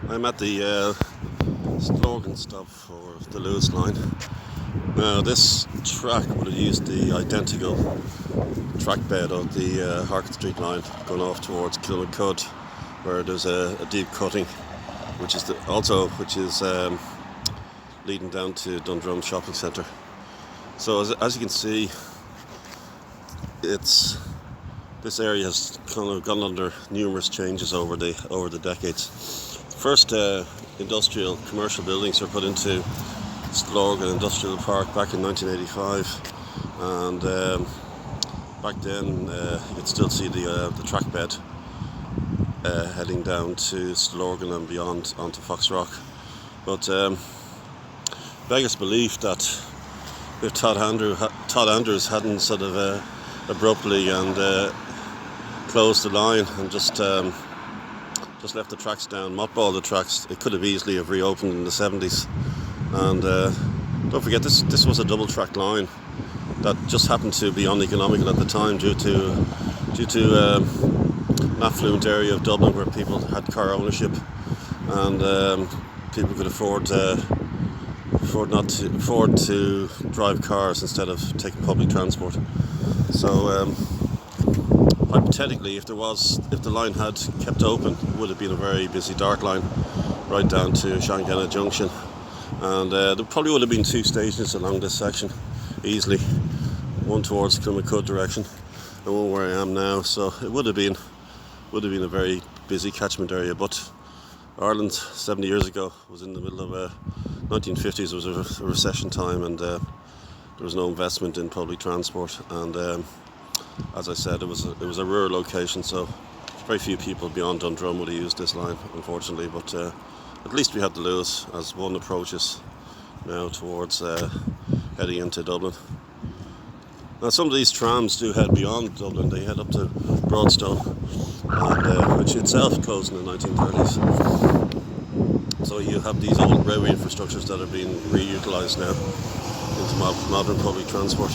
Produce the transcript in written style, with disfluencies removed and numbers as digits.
I'm at the Stillorgan stop for the Luas line. Now this track would have used the identical track bed of the Harcourt Street line going off towards Kilmacud, where there's a deep cutting, which is leading down to Dundrum Shopping Centre. So as you can see, this area has kind of gone under numerous changes over the decades. First industrial commercial buildings were put into Stillorgan Industrial Park back in 1985, and back then you could still see the track bed heading down to Stillorgan and beyond onto Fox Rock. But beggars belief that if Todd Andrews hadn't sort of abruptly and closed the line and just left the tracks down, mothballed the tracks, it could have easily have reopened in the 70s. And don't forget, this was a double track line that just happened to be uneconomical at the time due to an affluent area of Dublin where people had car ownership, and people could afford to drive cars instead of taking public transport. So hypothetically, if the line had kept open, it would have been a very busy dart line right down to Shanganagh Junction, and there probably would have been two stations along this section easily, one towards Kilmacud direction and one where I am now. So it would have been a very busy catchment area. But Ireland 70 years ago was in the middle of 1950s. It was a recession time, and there was no investment in public transport, and as I said, it was a rural location, so very few people beyond Dundrum would have used this line, unfortunately. But at least we had the Luas as one approaches now towards heading into Dublin. Now some of these trams do head beyond Dublin. They head up to Broadstone, and which itself closed in the 1930s. So you have these old railway infrastructures that are being reutilised now into modern public transport.